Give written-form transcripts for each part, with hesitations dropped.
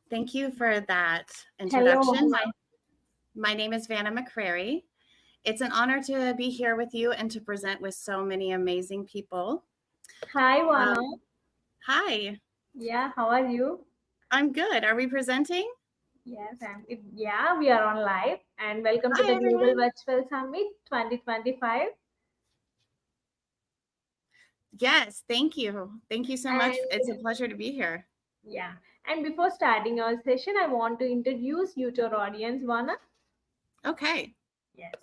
Thank you for that Hello. introduction. My name is Vanna McCrary. It's an honor to be here with you and to present with so many amazing people. Hi, Vana. Hi, Yeah, how are you? I'm good. Are we presenting? Yes, we are on live and welcome to Hi, the Global everyone. Virtual Summit 2025. Yes, thank you. Thank you so much. It's a And pleasure to be here. yeah, and before starting our session, I want to introduce you to our audience, Vana. Okay. Yes.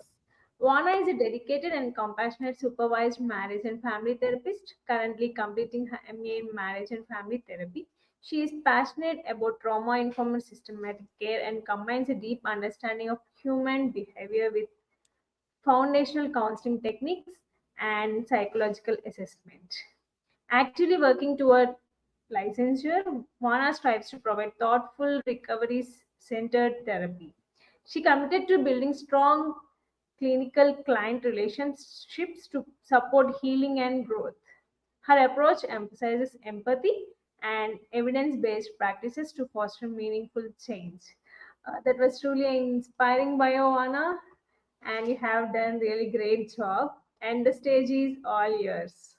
Vana is a dedicated and compassionate supervised marriage and family therapist, currently completing her MA in marriage and family therapy. She is passionate about trauma informed systematic care and combines a deep understanding of human behavior with foundational counseling techniques and psychological assessment. Actively working toward licensure, Vana strives to provide thoughtful, recovery centered therapy. She committed to building strong clinical client relationships to support healing and growth. Her approach emphasizes empathy and evidence based practices to foster meaningful change. That was truly inspiring, Vana, and you have done really great job. And the stage is all yours.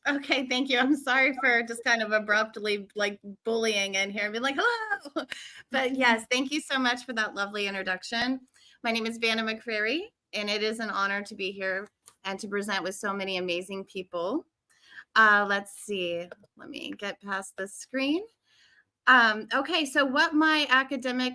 Okay, thank you. I'm sorry for just kind of abruptly like bullying in here and being like, hello. But yes, thank you so much for that lovely introduction. My name is Vanna McCrary, and it is an honor to be here and to present with so many amazing people. Let's see. Let me get past the screen. Okay, so what my academic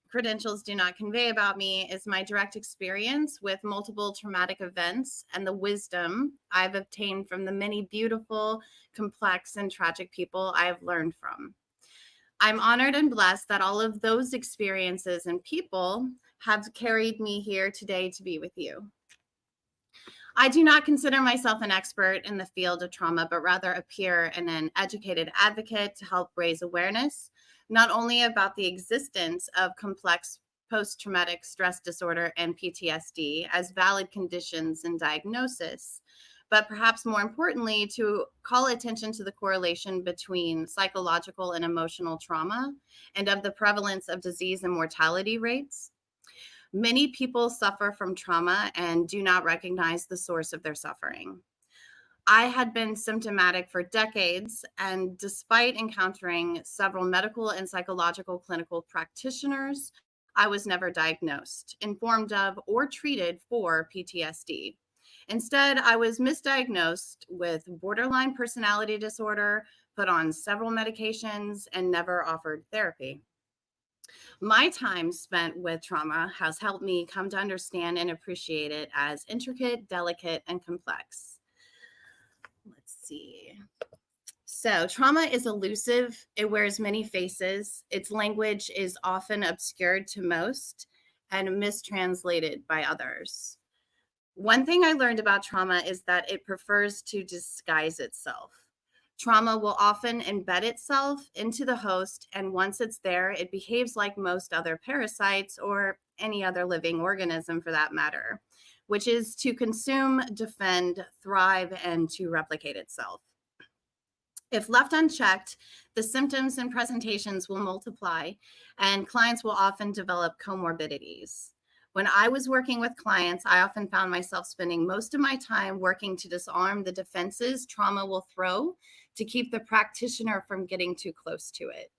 credentials do not convey about me is my direct experience with multiple traumatic events and the wisdom I've obtained from the many beautiful, complex, and tragic people I have learned from. I'm honored and blessed that all of those experiences and people have carried me here today to be with you. I do not consider myself an expert in the field of trauma, but rather a peer and an educated advocate to help raise awareness, not only about the existence of complex post-traumatic stress disorder and PTSD as valid conditions and diagnosis, but perhaps more importantly, to call attention to the correlation between psychological and emotional trauma and of the prevalence of disease and mortality rates. Many people suffer from trauma and do not recognize the source of their suffering. I had been symptomatic for decades, and despite encountering several medical and psychological clinical practitioners, I was never diagnosed, informed of, or treated for PTSD. Instead, I was misdiagnosed with borderline personality disorder, put on several medications, and never offered therapy. My time spent with trauma has helped me come to understand and appreciate it as intricate, delicate, and complex. Let's see. So, trauma is elusive. It wears many faces. Its language is often obscured to most and mistranslated by others. One thing I learned about trauma is that it prefers to disguise itself. Trauma will often embed itself into the host, and once it's there, it behaves like most other parasites or any other living organism for that matter, which is to consume, defend, thrive, and to replicate itself. If left unchecked, the symptoms and presentations will multiply, and clients will often develop comorbidities. When I was working with clients, I often found myself spending most of my time working to disarm the defenses trauma will throw to keep the practitioner from getting too close to it.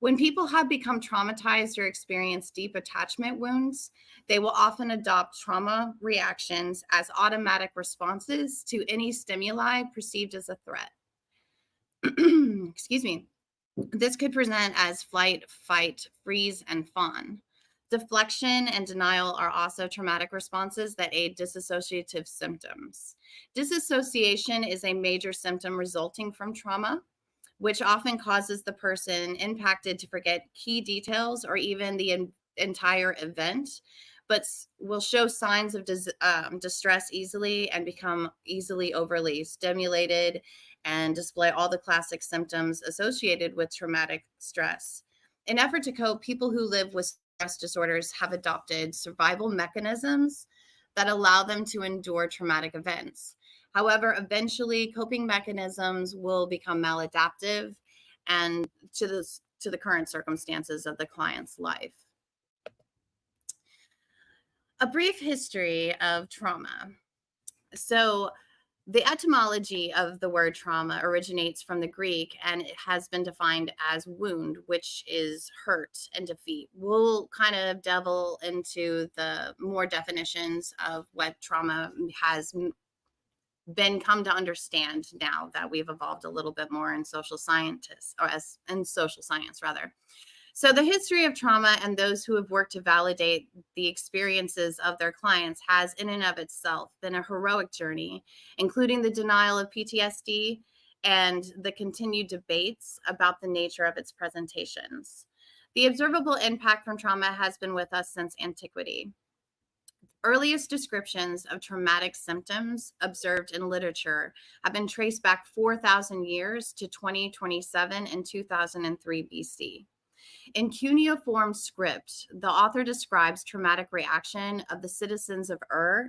When people have become traumatized or experience deep attachment wounds, they will often adopt trauma reactions as automatic responses to any stimuli perceived as a threat. Excuse me. This could present as flight, fight, freeze, and fawn. Deflection and denial are also traumatic responses that aid dissociative symptoms. Disassociation is a major symptom resulting from trauma, which often causes the person impacted to forget key details or even the entire event, but will show signs of distress easily and become easily overly stimulated and display all the classic symptoms associated with traumatic stress. In effort to cope, people who live with stress disorders have adopted survival mechanisms that allow them to endure traumatic events. However, eventually coping mechanisms will become maladaptive and to to the current circumstances of the client's life. A brief history of trauma. So the etymology of the word trauma originates from the Greek, and it has been defined as wound, which is hurt and defeat. We'll kind of delve into the more definitions of what trauma has been come to understand now that we've evolved a little bit more in social scientists, or as in social science rather. So the history of trauma and those who have worked to validate the experiences of their clients has in and of itself been a heroic journey, including the denial of PTSD and the continued debates about the nature of its presentations. The observable impact from trauma has been with us since antiquity. Earliest descriptions of traumatic symptoms observed in literature have been traced back 4,000 years to 2027 and 2003 BC. In cuneiform script, the author describes traumatic reaction of the citizens of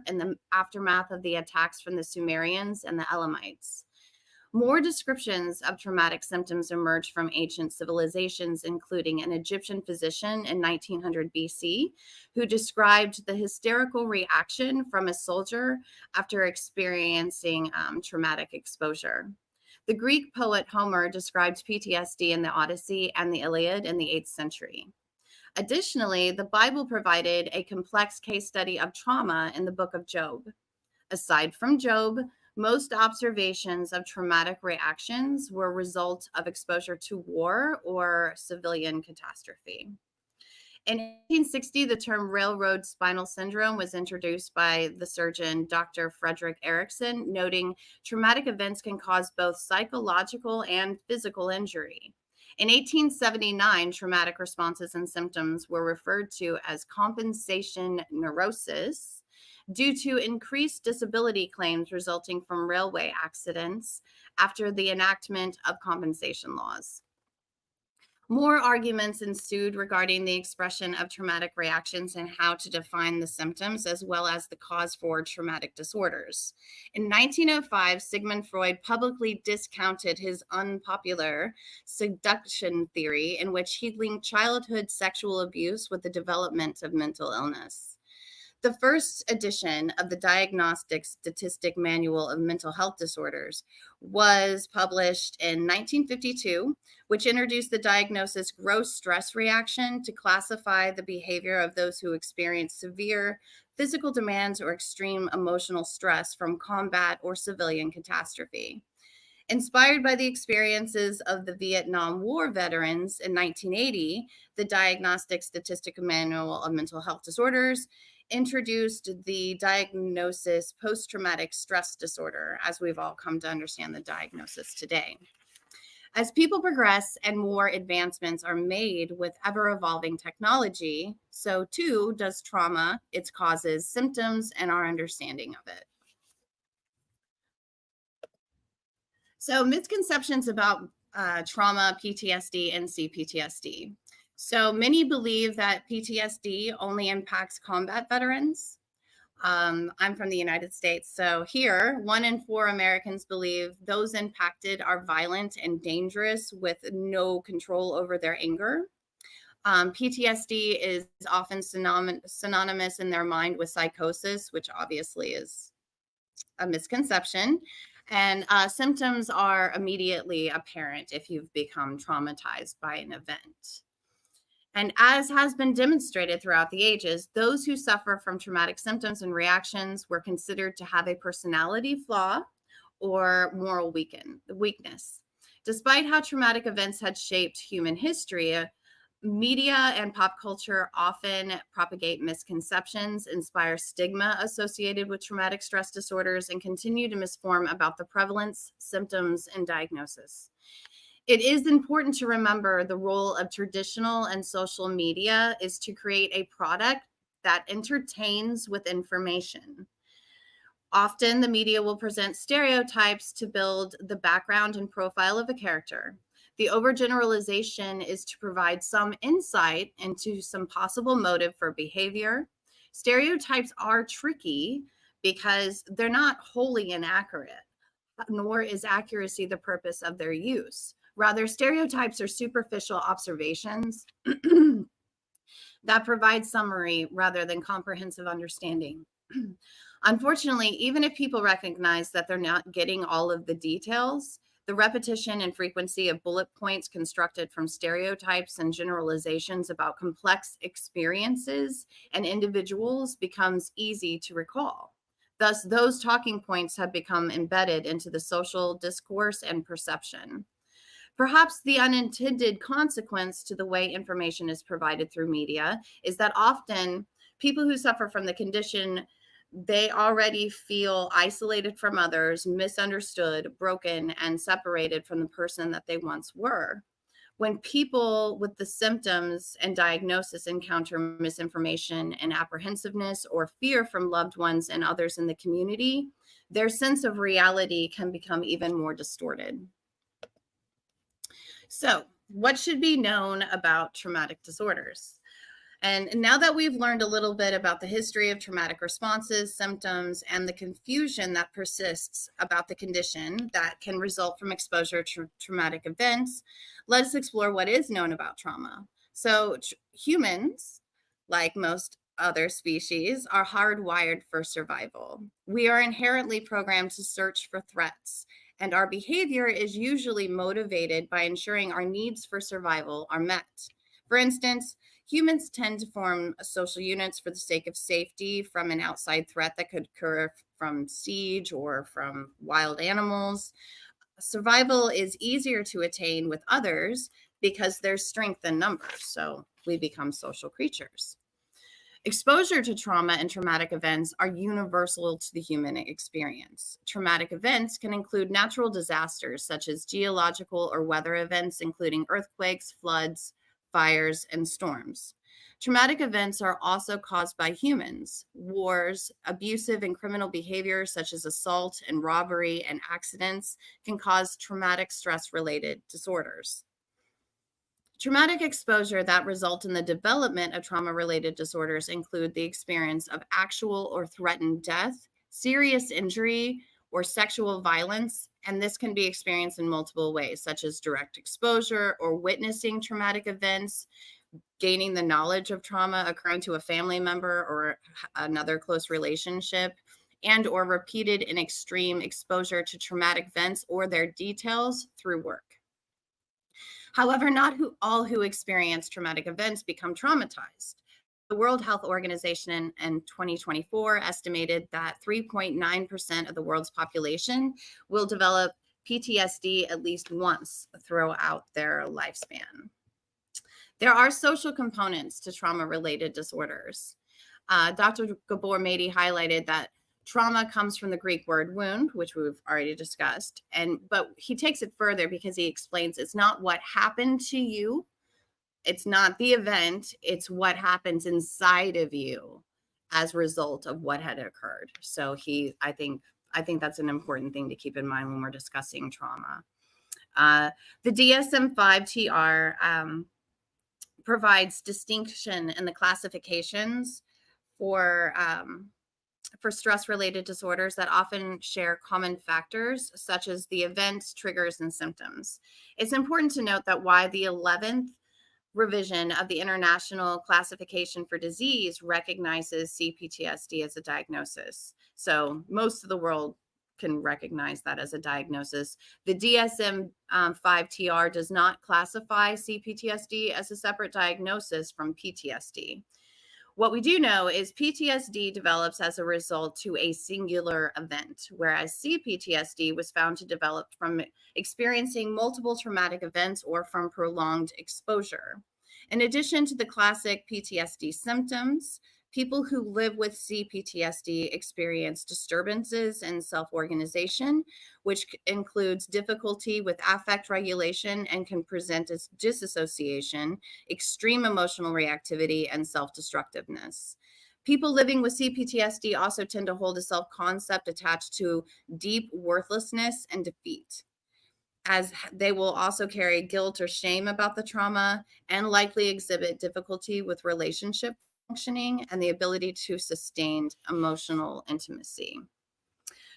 in the aftermath of the attacks from the Sumerians and the Elamites. More descriptions of traumatic symptoms emerged from ancient civilizations, including an Egyptian physician in 1900 BC who described the hysterical reaction from a soldier after experiencing traumatic exposure. The Greek poet Homer described PTSD in the Odyssey and the Iliad in the 8th century. Additionally, the Bible provided a complex case study of trauma in the book of Job. Aside from Job, most observations of traumatic reactions were a result of exposure to war or civilian catastrophe. In 1860, the term railroad spinal syndrome was introduced by the surgeon Dr. Frederick Erickson, noting traumatic events can cause both psychological and physical injury. In 1879, traumatic responses and symptoms were referred to as compensation neurosis due to increased disability claims resulting from railway accidents after the enactment of compensation laws. More arguments ensued regarding the expression of traumatic reactions and how to define the symptoms, as well as the cause for traumatic disorders. In 1905, Sigmund Freud publicly discounted his unpopular seduction theory, in which he linked childhood sexual abuse with the development of mental illness. The first edition of the Diagnostic Statistic Manual of Mental Health Disorders was published in 1952, which introduced the diagnosis gross stress reaction to classify the behavior of those who experience severe physical demands or extreme emotional stress from combat or civilian catastrophe. Inspired by the experiences of the Vietnam War veterans in 1980, the Diagnostic Statistic Manual of Mental Health Disorders introduced the diagnosis post-traumatic stress disorder, as we've all come to understand the diagnosis today. As people progress and more advancements are made with ever-evolving technology, so too does trauma, its causes, symptoms, and our understanding of it. So misconceptions about trauma, PTSD, and CPTSD. So many believe that PTSD only impacts combat veterans. I'm from the United States. So here, 1 in 4 Americans believe those impacted are violent and dangerous with no control over their anger. PTSD is often synonymous in their mind with psychosis, which obviously is a misconception. And symptoms are immediately apparent if you've become traumatized by an event. And as has been demonstrated throughout the ages, those who suffer from traumatic symptoms and reactions were considered to have a personality flaw or moral weakness. Despite how traumatic events had shaped human history, media and pop culture often propagate misconceptions, inspire stigma associated with traumatic stress disorders, and continue to misform about the prevalence, symptoms, and diagnosis. It is important to remember the role of traditional and social media is to create a product that entertains with information. Often, the media will present stereotypes to build the background and profile of a character. The overgeneralization is to provide some insight into some possible motive for behavior. Stereotypes are tricky because they're not wholly inaccurate, nor is accuracy the purpose of their use. Rather, stereotypes are superficial observations that provide summary rather than comprehensive understanding. Unfortunately, even if people recognize that they're not getting all of the details, the repetition and frequency of bullet points constructed from stereotypes and generalizations about complex experiences and individuals becomes easy to recall. Thus, those talking points have become embedded into the social discourse and perception. Perhaps the unintended consequence to the way information is provided through media is that often people who suffer from the condition, they already feel isolated from others, misunderstood, broken, and separated from the person that they once were. When people with the symptoms and diagnosis encounter misinformation and apprehensiveness or fear from loved ones and others in the community, their sense of reality can become even more distorted. So, what should be known about traumatic disorders? And now that we've learned a little bit about the history of traumatic responses, symptoms, and the confusion that persists about the condition that can result from exposure to traumatic events, let's explore what is known about trauma. So, humans, like most other species, are hardwired for survival. We are inherently programmed to search for threats, and our behavior is usually motivated by ensuring our needs for survival are met. For instance, humans tend to form social units for the sake of safety from an outside threat that could occur from siege or from wild animals. Survival is easier to attain with others because there's strength in numbers, so we become social creatures. Exposure to trauma and traumatic events are universal to the human experience. Traumatic events can include natural disasters such as geological or weather events, including earthquakes, floods, fires, and storms. Traumatic events are also caused by humans. Wars, abusive and criminal behavior such as assault and robbery and accidents can cause traumatic stress-related disorders. Traumatic exposure that result in the development of trauma-related disorders include the experience of actual or threatened death, serious injury, or sexual violence, and this can be experienced in multiple ways, such as direct exposure or witnessing traumatic events, gaining the knowledge of trauma occurring to a family member or another close relationship, and or repeated and extreme exposure to traumatic events or their details through work. However, not all who experience traumatic events become traumatized. The World Health Organization in 2024 estimated that 3.9% of the world's population will develop PTSD at least once throughout their lifespan. There are social components to trauma-related disorders. Dr. Gabor Mady highlighted that trauma comes from the Greek word wound, which we've already discussed. But he takes it further because he explains it's not what happened to you. It's not the event. It's what happens inside of you as a result of what had occurred. So I think that's an important thing to keep in mind when we're discussing trauma. The DSM-5-TR provides distinction in the classifications for stress-related disorders that often share common factors, such as the events, triggers, and symptoms. It's important to note that while the 11th revision of the International Classification for Disease recognizes CPTSD as a diagnosis, so most of the world can recognize that as a diagnosis, the DSM-5-TR does not classify CPTSD as a separate diagnosis from PTSD. What we do know is PTSD develops as a result to a singular event, whereas CPTSD was found to develop from experiencing multiple traumatic events or from prolonged exposure. In addition to the classic PTSD symptoms, people who live with CPTSD experience disturbances in self-organization, which includes difficulty with affect regulation and can present as disassociation, extreme emotional reactivity, and self-destructiveness. People living with CPTSD also tend to hold a self-concept attached to deep worthlessness and defeat, as they will also carry guilt or shame about the trauma and likely exhibit difficulty with relationship functioning and the ability to sustain emotional intimacy.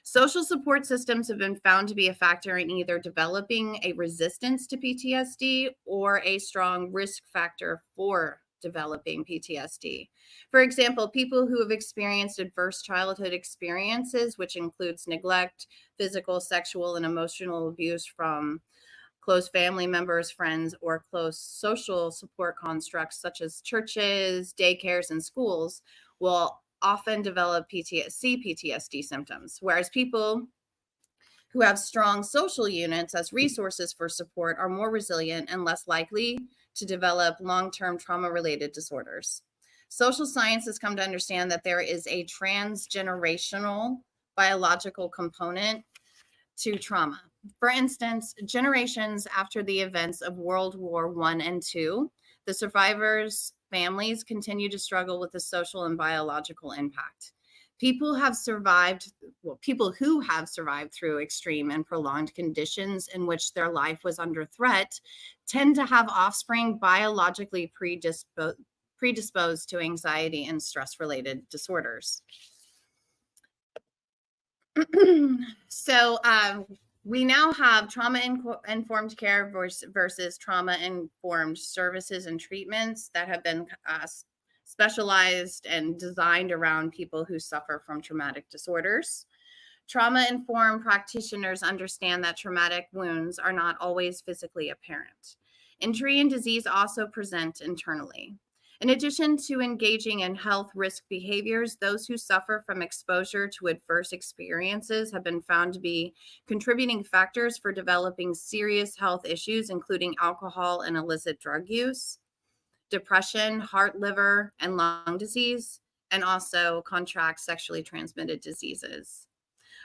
Social support systems have been found to be a factor in either developing a resistance to PTSD or a strong risk factor for developing PTSD. For example, people who have experienced adverse childhood experiences, which includes neglect, physical, sexual, and emotional abuse from close family members, friends, or close social support constructs such as churches, daycares, and schools will often develop PTSD symptoms, whereas people who have strong social units as resources for support are more resilient and less likely to develop long-term trauma-related disorders. Social science has come to understand that there is a transgenerational biological component to trauma. For instance, generations after the events of World War I and II, the survivors' families continue to struggle with the social and biological impact. People who have survived through extreme and prolonged conditions in which their life was under threat tend to have offspring biologically predisposed to anxiety and stress-related disorders. So we now have trauma-informed care versus trauma-informed services and treatments that have been specialized and designed around people who suffer from traumatic disorders. Trauma-informed practitioners understand that traumatic wounds are not always physically apparent. Injury and disease also present internally. In addition to engaging in health risk behaviors, those who suffer from exposure to adverse experiences have been found to be contributing factors for developing serious health issues, including alcohol and illicit drug use, depression, heart, liver, and lung disease, and also contract sexually transmitted diseases.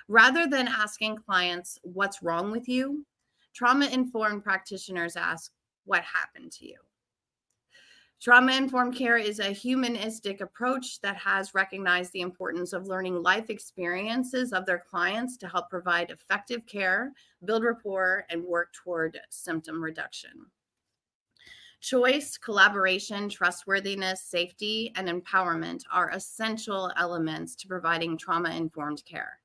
Rather than asking clients, "What's wrong with you?" trauma-informed practitioners ask, "What happened to you?" Trauma-informed care is a humanistic approach that has recognized the importance of learning life experiences of their clients to help provide effective care, build rapport, and work toward symptom reduction. Choice, collaboration, trustworthiness, safety, and empowerment are essential elements to providing trauma-informed care.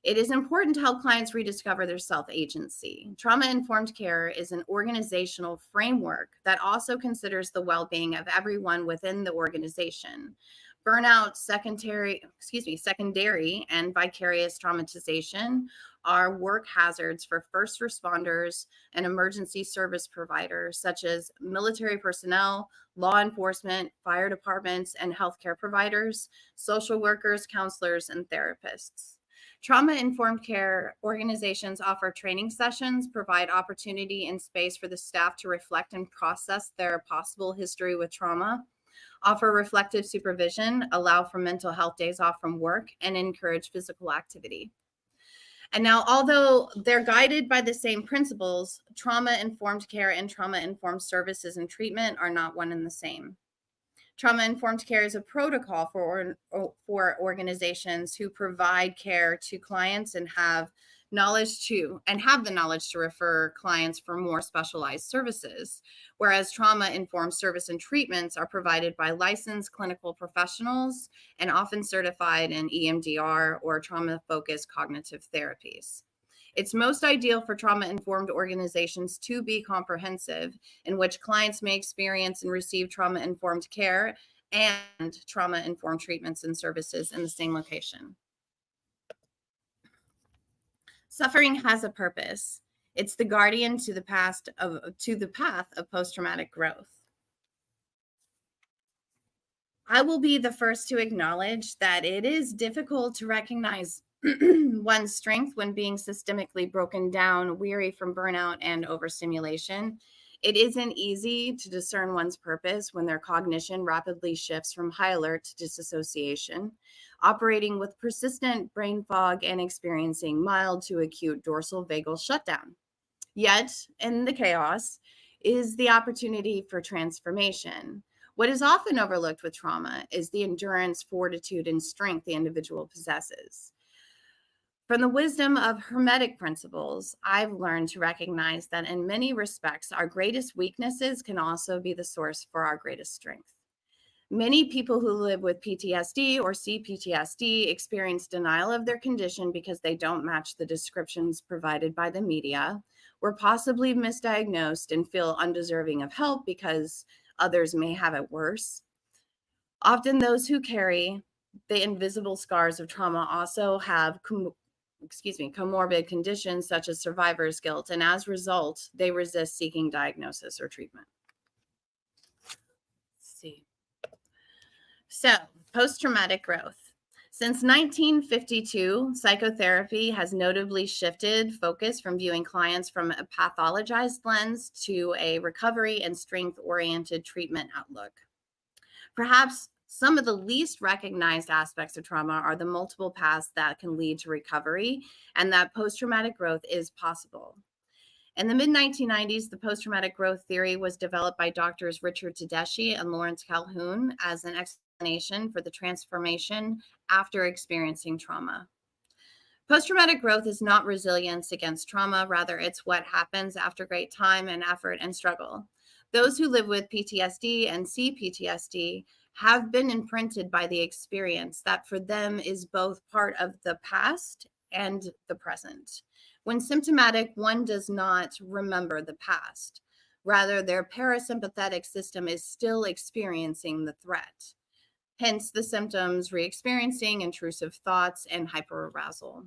It is important to help clients rediscover their self-agency. Trauma-informed care is an organizational framework that also considers the well-being of everyone within the organization. Burnout, secondary and vicarious traumatization are work hazards for first responders and emergency service providers, such as military personnel, law enforcement, fire departments, and healthcare providers, social workers, counselors, and therapists. Trauma-informed care organizations offer training sessions, provide opportunity and space for the staff to reflect and process their possible history with trauma, offer reflective supervision, allow for mental health days off from work, and encourage physical activity. And now, although they're guided by the same principles, trauma-informed care and trauma-informed services and treatment are not one and the same. Trauma-informed care is a protocol for organizations who provide care to clients and have the knowledge to refer clients for more specialized services, whereas trauma-informed service and treatments are provided by licensed clinical professionals and often certified in EMDR or trauma-focused cognitive therapies. It's most ideal for trauma-informed organizations to be comprehensive, in which clients may experience and receive trauma-informed care and trauma-informed treatments and services in the same location. Suffering has a purpose. It's the guardian to the path of post-traumatic growth. I will be the first to acknowledge that it is difficult to recognize one's strength when being systemically broken down, weary from burnout and overstimulation. It isn't easy to discern one's purpose when their cognition rapidly shifts from high alert to disassociation, operating with persistent brain fog and experiencing mild to acute dorsal vagal shutdown. Yet, in the chaos, is the opportunity for transformation. What is often overlooked with trauma is the endurance, fortitude, and strength the individual possesses. From the wisdom of Hermetic principles, I've learned to recognize that in many respects, our greatest weaknesses can also be the source for our greatest strength. Many people who live with PTSD or CPTSD experience denial of their condition because they don't match the descriptions provided by the media, were possibly misdiagnosed and feel undeserving of help because others may have it worse. Often those who carry the invisible scars of trauma also have comorbid conditions such as survivor's guilt, and as a result, they resist seeking diagnosis or treatment. Let's see. So, post-traumatic growth. Since 1952, psychotherapy has notably shifted focus from viewing clients from a pathologized lens to a recovery and strength-oriented treatment outlook. Perhaps some of the least recognized aspects of trauma are the multiple paths that can lead to recovery, and that post-traumatic growth is possible. In the mid-1990s, the post-traumatic growth theory was developed by doctors Richard Tedeschi and Lawrence Calhoun as an explanation for the transformation after experiencing trauma. Post-traumatic growth is not resilience against trauma, rather it's what happens after great time and effort and struggle. Those who live with PTSD and CPTSD have been imprinted by the experience that for them is both part of the past and the present. When symptomatic, one does not remember the past. Rather, their parasympathetic system is still experiencing the threat. Hence the symptoms re-experiencing intrusive thoughts and hyperarousal.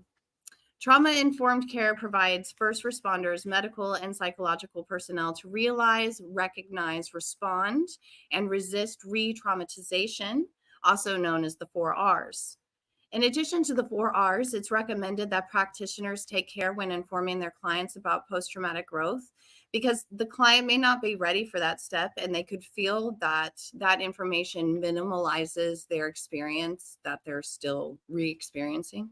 Trauma-informed care provides first responders, medical and psychological personnel to realize, recognize, respond, and resist re-traumatization, also known as the 4 Rs. In addition to the 4 Rs, it's recommended that practitioners take care when informing their clients about post-traumatic growth, because the client may not be ready for that step and they could feel that that information minimalizes their experience that they're still re-experiencing.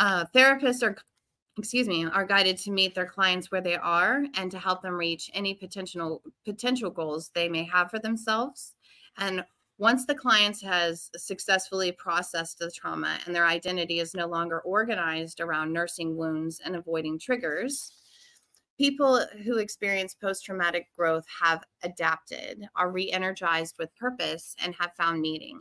Therapists are guided to meet their clients where they are and to help them reach any potential goals they may have for themselves. And once the client has successfully processed the trauma and their identity is no longer organized around nursing wounds and avoiding triggers, people who experience post-traumatic growth have adapted, are re-energized with purpose, and have found meaning.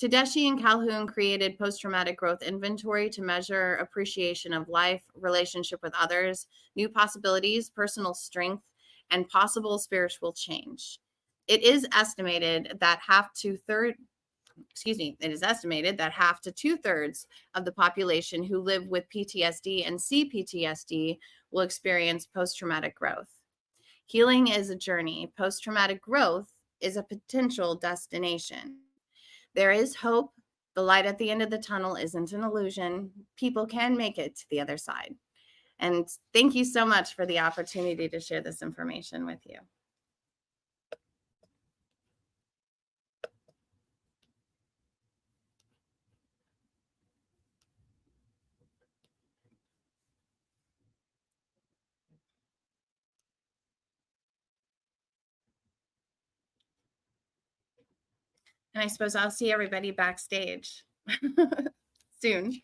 Tedeschi and Calhoun created post-traumatic growth inventory to measure appreciation of life, relationship with others, new possibilities, personal strength, and possible spiritual change. It is estimated that half to two-thirds of the population who live with PTSD and CPTSD will experience post-traumatic growth. Healing is a journey. Post-traumatic growth is a potential destination. There is hope. The light at the end of the tunnel isn't an illusion. People can make it to the other side. And thank you so much for the opportunity to share this information with you. And I suppose I'll see everybody backstage soon.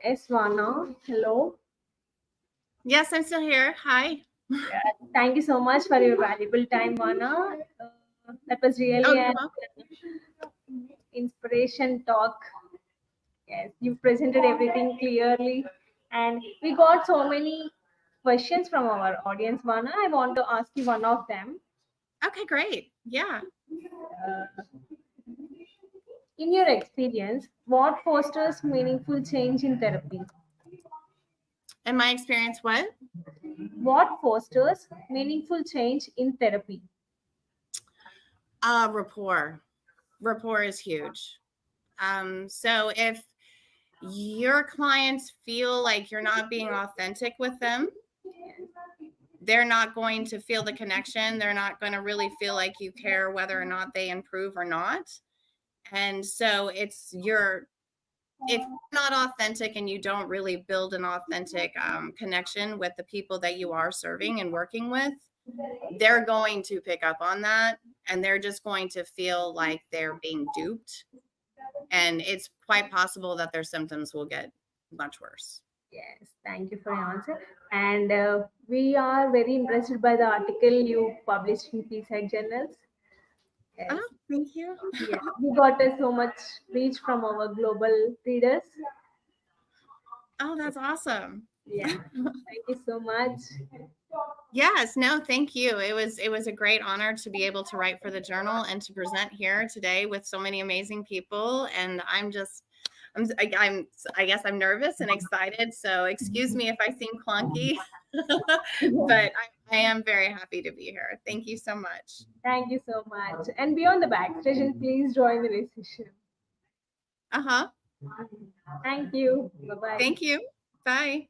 Yes, Vana. Hello. Yes, I'm still here. Hi. Thank you so much for your valuable time, Vana. That was really you're an welcome. inspiration talk. Yes, you presented everything clearly, and we got so many questions from our audience, Vana. I want to ask you one of them. Okay, great. Yeah. In your experience, what fosters meaningful change in therapy? In my experience, what? What fosters meaningful change in therapy? Rapport. Rapport is huge. So if your clients feel like you're not being authentic with them, they're not going to feel the connection. They're not going to really feel like you care whether or not they improve or not. And so it's your if you're not authentic and you don't really build an authentic connection with the people that you are serving and working with, they're going to pick up on that, and they're just going to feel like they're being duped. And it's quite possible that their symptoms will get much worse. Yes, thank you for your answer. And we are very impressed by the article you published in P-Side journals. Yes, Oh, thank you. yeah, we got so much reach from our global readers. Oh, that's awesome. Yeah, thank you so much. Yes, no, thank you. It was a great honor to be able to write for the journal and to present here today with so many amazing people. And I guess I'm nervous and excited. So excuse me if I seem clunky, but I am very happy to be here. Thank you so much. Thank you so much. And beyond the backstation, please join the decision. Uh-huh. Thank you. Bye bye. Thank you. Bye.